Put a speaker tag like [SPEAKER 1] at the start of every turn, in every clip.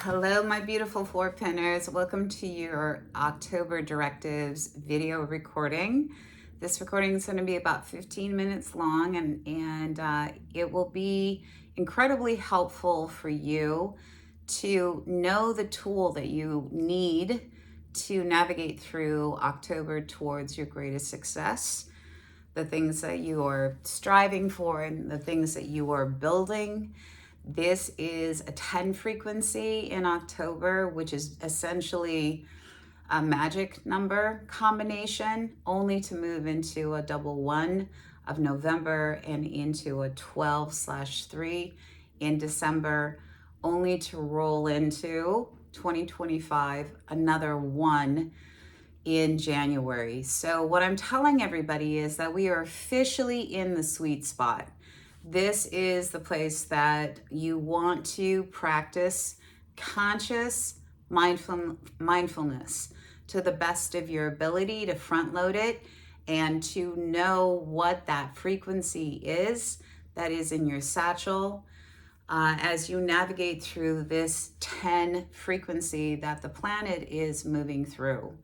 [SPEAKER 1] Hello, my beautiful four pinners. Welcome to your October directives video recording. This recording is going to be about 15 minutes long, and it will be incredibly helpful for you to know the tool that you need to navigate through October towards your greatest success, the things that you are striving for and the things that you are building. This is a 10 frequency in October, which is essentially a magic number combination, only to move into a double one of November and into a 12/3 in December, only to roll into 2025, another one in January. So what I'm telling everybody is that we are officially in the sweet spot. This is the place that you want to practice conscious mindfulness to the best of your ability, to front load it and to know what that frequency is that is in your satchel as you navigate through this 10 frequency that the planet is moving through.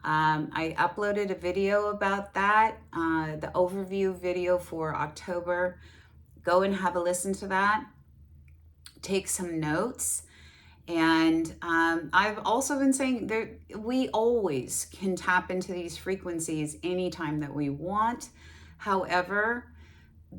[SPEAKER 1] I uploaded a video about that, the overview video for October. Go and have a listen to that. Take some notes. And I've also been saying that we always can tap into these frequencies anytime that we want. However,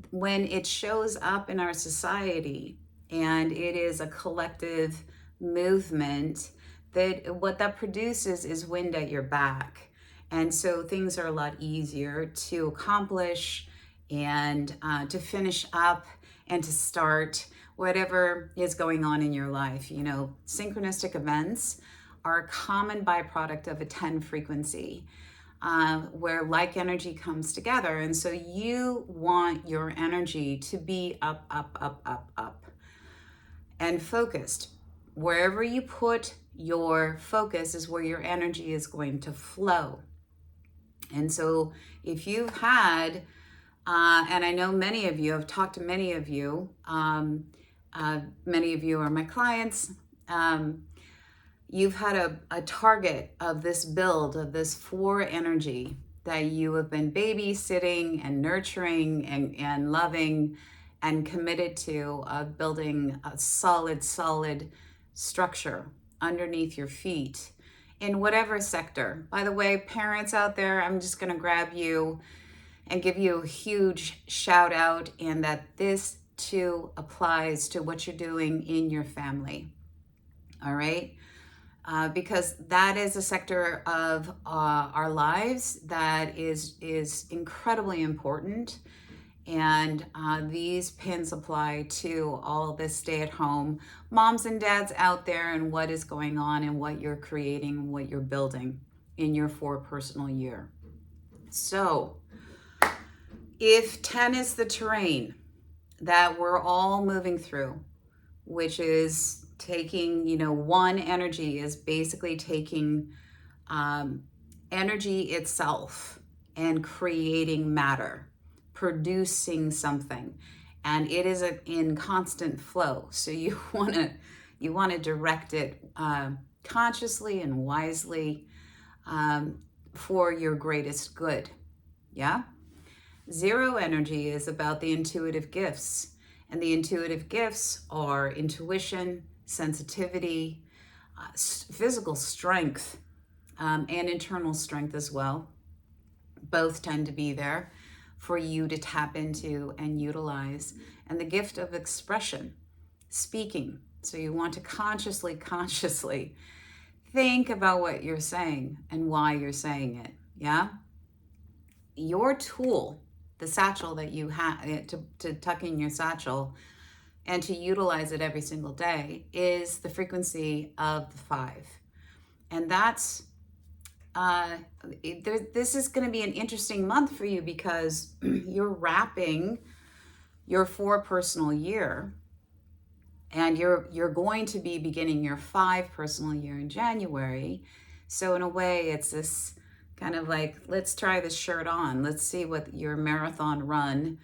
[SPEAKER 1] when it shows up in our society and it is a collective movement, that what that produces is wind at your back. And so things are a lot easier to accomplish and to finish up and to start whatever is going on in your life. You know, synchronistic events are a common byproduct of a 10 frequency where like energy comes together. And so you want your energy to be up, up, up, up, up, and focused. Wherever you put your focus is where your energy is going to flow. And so if you've had and I know many of you, I've talked to many of you are my clients. You've had a target of this build, of this 4 energy that you have been babysitting and nurturing and loving and committed to building a solid structure underneath your feet in whatever sector. By the way, parents out there, I'm just going to grab you and give you a huge shout out, and that this too applies to what you're doing in your family. All right? Because that is a sector of our lives that is incredibly important. And these pins apply to all the stay-at-home moms and dads out there and what is going on and what you're creating, what you're building in your 4 personal year. So, if 10 is the terrain that we're all moving through, which is taking, 1 energy is basically taking energy itself and creating matter, producing something, and it is in constant flow. So you want to direct it consciously and wisely for your greatest good. Yeah. 0 energy is about the intuitive gifts, and the intuitive gifts are intuition, sensitivity, physical strength, and internal strength as well. Both tend to be there for you to tap into and utilize. And the gift of expression, speaking. So you want to consciously think about what you're saying and why you're saying it. Yeah? Your tool, the satchel that you have to tuck in your satchel and to utilize it every single day, is the frequency of the 5. And that's this is going to be an interesting month for you because you're wrapping your 4 personal year, and you're going to be beginning your 5 personal year in January. So in a way, it's this kind of like, let's try this shirt on. Let's see what your marathon run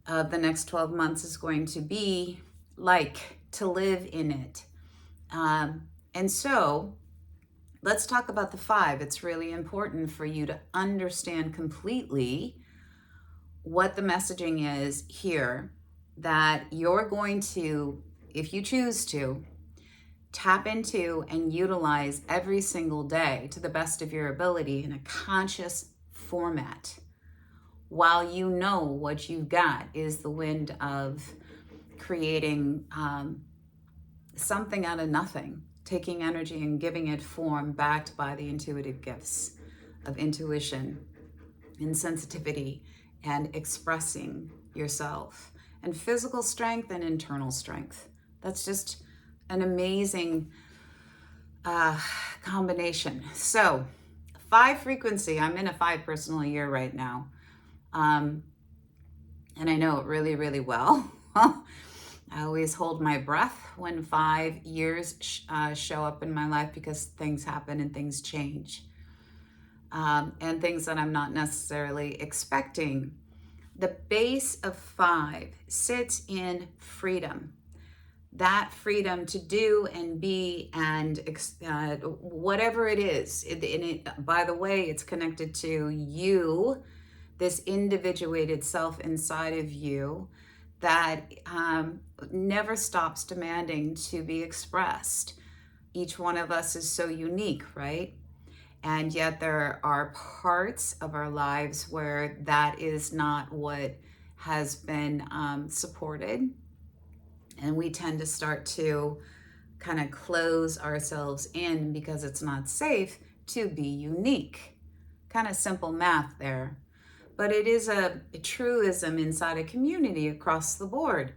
[SPEAKER 1] of the next 12 months is going to be like, to live in it. And so let's talk about the 5. It's really important for you to understand completely what the messaging is here, that you're going to, if you choose to, tap into and utilize every single day to the best of your ability in a conscious format. While you know what you've got is the wind of creating something out of nothing, taking energy and giving it form, backed by the intuitive gifts of intuition and sensitivity and expressing yourself, and physical strength and internal strength. That's just an amazing combination. So 5 frequency, I'm in a 5 personal year right now. And I know it really, really well. I always hold my breath when 5 years show up in my life, because things happen and things change. And things that I'm not necessarily expecting. The base of 5 sits in freedom. That freedom to do and be and whatever it is. By the way, it's connected to you, this individuated self inside of you that never stops demanding to be expressed. Each one of us is so unique, right? And yet there are parts of our lives where that is not what has been supported. And we tend to start to kind of close ourselves in because it's not safe to be unique. Kind of simple math there. But it is a truism inside a community across the board.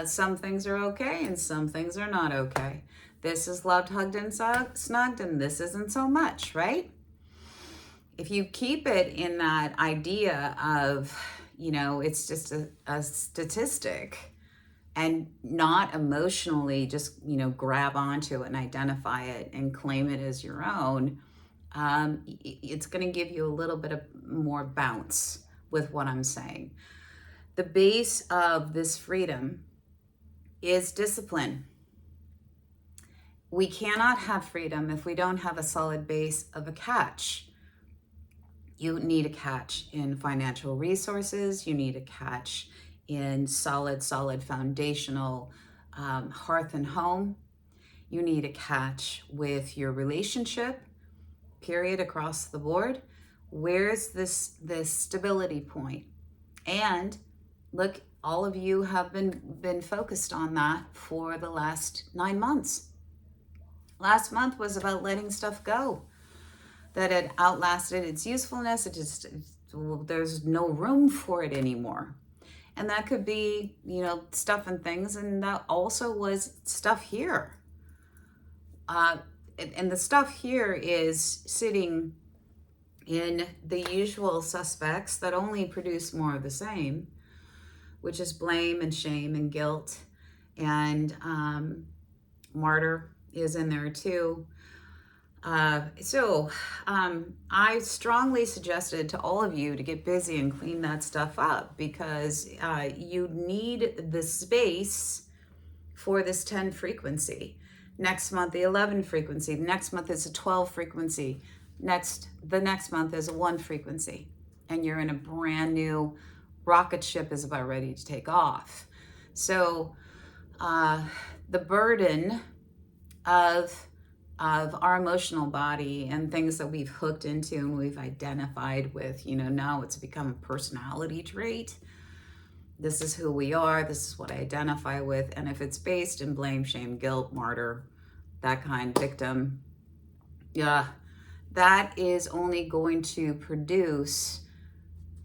[SPEAKER 1] Some things are okay and some things are not okay. This is loved, hugged, and snugged, and this isn't so much, right? If you keep it in that idea of, it's just a statistic, and not emotionally just, grab onto it and identify it and claim it as your own, it's going to give you a little bit of more bounce with what I'm saying. The base of this freedom is discipline. We cannot have freedom if we don't have a solid base of a catch. You need a catch in financial resources. You need a catch in solid foundational hearth and home. You need a catch with your relationship, period, across the board. Where's this stability point? And look, all of you have been focused on that for the last 9 months. Last month was about letting stuff go that had outlasted its usefulness. There's no room for it anymore. And that could be, stuff and things. And that also was stuff here. And the stuff here is sitting in the usual suspects that only produce more of the same, which is blame and shame and guilt. And martyr is in there too. So I strongly suggested to all of you to get busy and clean that stuff up, because you need the space for this 10 frequency. Next month, the 11 frequency. Next month is a 12 frequency. The next month is a 1 frequency. And you're in a brand new rocket ship is about ready to take off. So the burden of our emotional body and things that we've hooked into and we've identified with, now it's become a personality trait. This is who we are. This is what I identify with. And if it's based in blame, shame, guilt, martyr, that kind, victim, that is only going to produce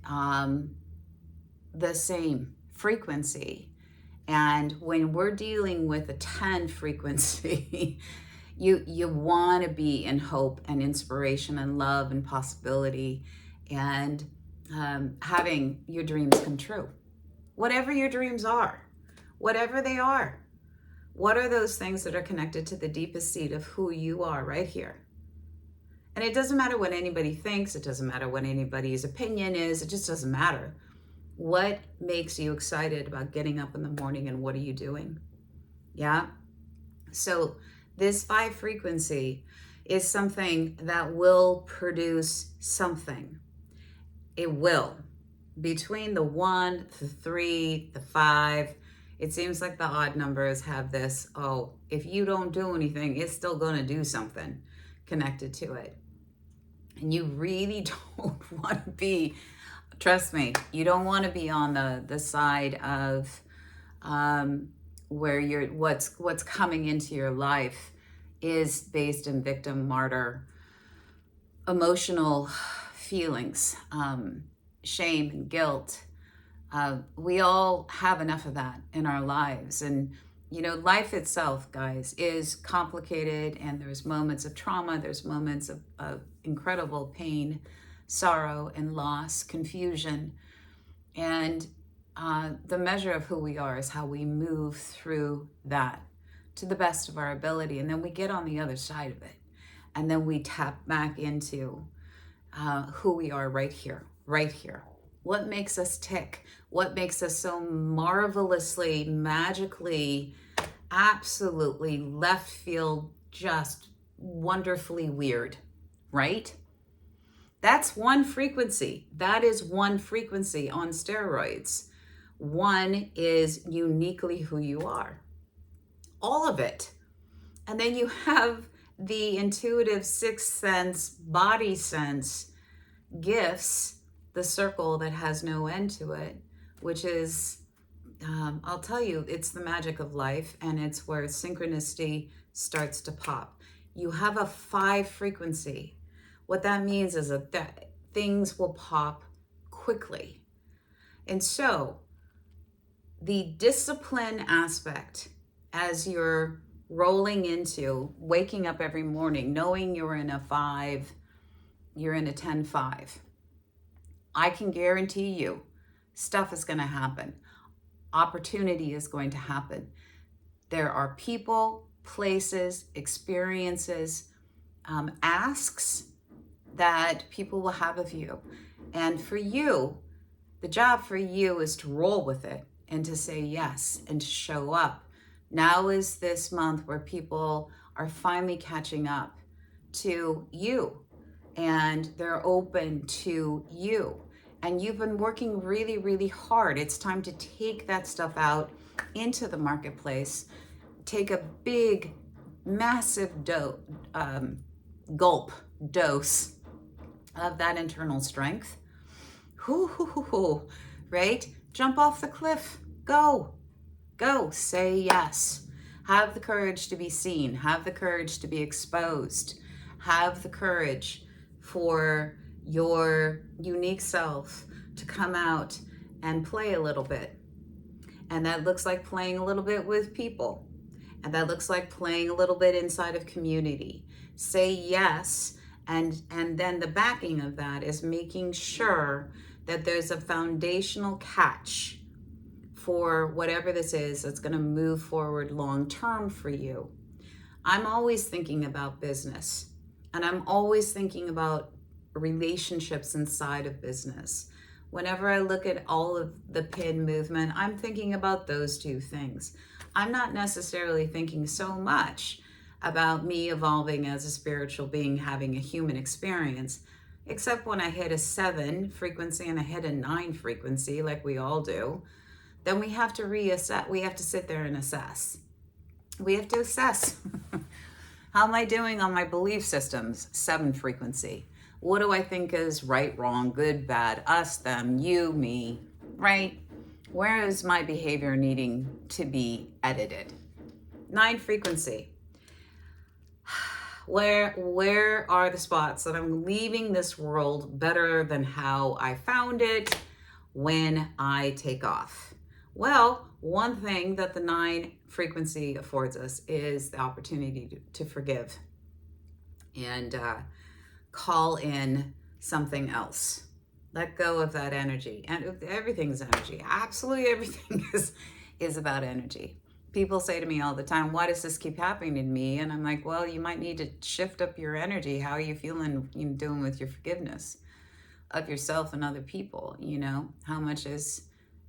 [SPEAKER 1] the same frequency. And when we're dealing with a 10 frequency, you want to be in hope and inspiration and love and possibility, and having your dreams come true. Whatever your dreams are, whatever they are, what are those things that are connected to the deepest seat of who you are right here? And it doesn't matter what anybody thinks. It doesn't matter what anybody's opinion is. It just doesn't matter. What makes you excited about getting up in the morning, and what are you doing? Yeah. So this 5 frequency is something that will produce something. It will. Between the 1, the 3, the 5, it seems like the odd numbers have this, oh, if you don't do anything, it's still going to do something connected to it. And you really don't want to be, trust me, you don't want to be on the side of where you're what's coming into your life is based in victim, martyr, emotional feelings, shame and guilt. We all have enough of that in our lives. And, you know, life itself, guys, is complicated, and there's moments of trauma, there's moments of incredible pain, sorrow, and loss, confusion. And the measure of who we are is how we move through that to the best of our ability. And then we get on the other side of it. And then we tap back into who we are right here, right here. What makes us tick? What makes us so marvelously, magically, absolutely left field, just wonderfully weird, right? That's one frequency. That is one frequency on steroids. One is uniquely who you are. All of it. And then you have the intuitive sixth sense, body sense gifts, the circle that has no end to it, which is, I'll tell you, it's the magic of life, and it's where synchronicity starts to pop. You have a 5 frequency. What that means is that things will pop quickly. And so the discipline aspect, as you're rolling into waking up every morning, knowing you're in a 5, you're in a 10-5, I can guarantee you stuff is going to happen. Opportunity is going to happen. There are people, places, experiences, asks that people will have of you. And for you, the job for you is to roll with it and to say yes and to show up. Now is this month where people are finally catching up to you and they're open to you. And you've been working really, really hard. It's time to take that stuff out into the marketplace. Take a big, massive gulp dose of that internal strength. Right? Jump off the cliff. Go. Say yes. Have the courage to be seen. Have the courage to be exposed. Have the courage for your unique self to come out and play a little bit. And that looks like playing a little bit with people. And that looks like playing a little bit inside of community. Say yes. And then the backing of that is making sure that there's a foundational catch for whatever this is that's going to move forward long term for you. I'm always thinking about business, and I'm always thinking about relationships inside of business. Whenever I look at all of the PIN movement, I'm thinking about those two things. I'm not necessarily thinking so much about me evolving as a spiritual being, having a human experience, except when I hit a 7 frequency and I hit a 9 frequency, like we all do. Then we have to reassess. We have to sit there and assess. We have to assess. How am I doing on my belief systems? 7 frequency. What do I think is right, wrong, good, bad, us, them, you, me, right? Where is my behavior needing to be edited? 9 frequency. Where are the spots that I'm leaving this world better than how I found it when I take off? Well, one thing that the 9 frequency affords us is the opportunity to forgive and call in something else. Let go of that energy. And everything's energy. Absolutely everything is about energy. People say to me all the time, why does this keep happening to me? And I'm like, well, you might need to shift up your energy. How are you feeling, doing with your forgiveness of yourself and other people? How much is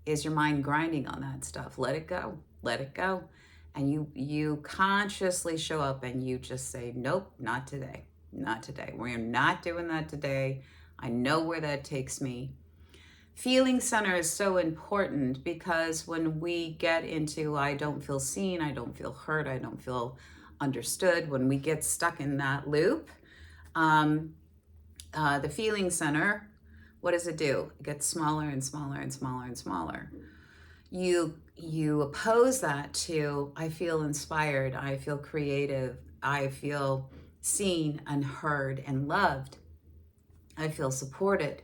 [SPEAKER 1] your mind grinding on that stuff? Let it go. and you consciously show up and you just say, nope, not today, not today. We're not doing that today. I know where that takes me. Feeling center is so important because when we get into I don't feel seen, I don't feel heard, I don't feel understood, when we get stuck in that loop, the feeling center, what does it do? It gets smaller and smaller and smaller and smaller. You oppose that to I feel inspired, I feel creative, I feel seen and heard and loved, I feel supported.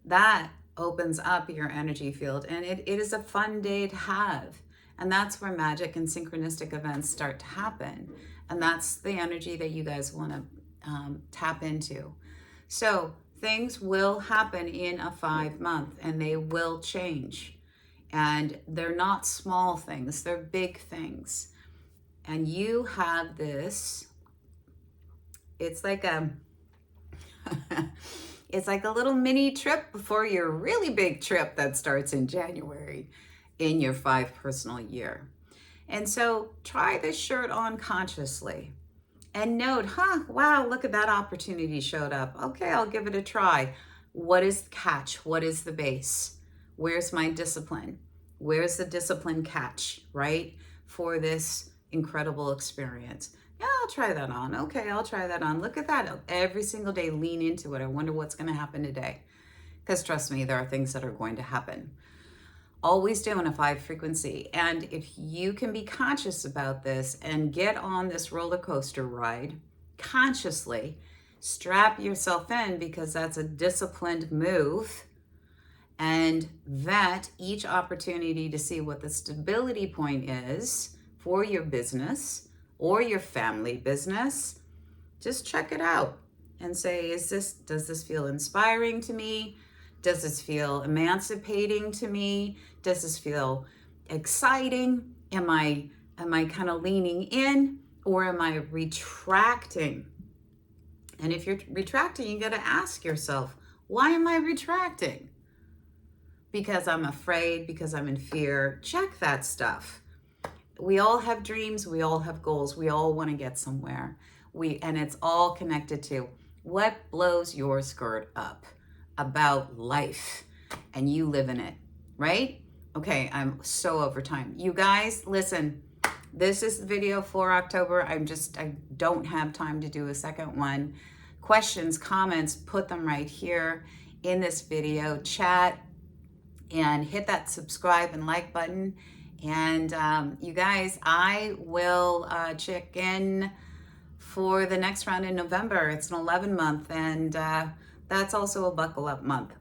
[SPEAKER 1] That opens up your energy field, and it is a fun day to have. And that's where magic and synchronistic events start to happen. And that's the energy that you guys want to tap into. So things will happen in a 5-month, and they will change. And they're not small things, they're big things. And you have this, it's like a it's like a little mini trip before your really big trip that starts in January in your 5 personal year. And so try this shirt on consciously and note, wow, look at that opportunity showed up. Okay, I'll give it a try. What is the catch? What is the base? Where's my discipline? Where's the discipline catch, right? For this incredible experience. Yeah, I'll try that on. Okay, I'll try that on. Look at that. Every single day, lean into it. I wonder what's going to happen today. Because trust me, there are things that are going to happen. Always doing a 5 frequency. And if you can be conscious about this and get on this roller coaster ride consciously, strap yourself in, because that's a disciplined move, and vet each opportunity to see what the stability point is for your business or your family business. Just check it out and say, does this feel inspiring to me? Does this feel emancipating to me? Does this feel exciting? Am I kind of leaning in, or am I retracting? And if you're retracting, you got to ask yourself, why am I retracting? Because I'm afraid, because I'm in fear. Check that stuff. We all have dreams, we all have goals, we all want to get somewhere. And it's all connected to what blows your skirt up about life, and you live in it, right? Okay, I'm so over time. You guys, listen, this is the video for October. I don't have time to do a second one. Questions, comments, put them right here in this video. Chat and hit that subscribe and like button. And you guys, I will check in for the next round in November. It's an 11 month, and that's also a buckle up month.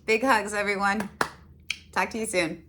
[SPEAKER 1] Big hugs, everyone. Talk to you soon.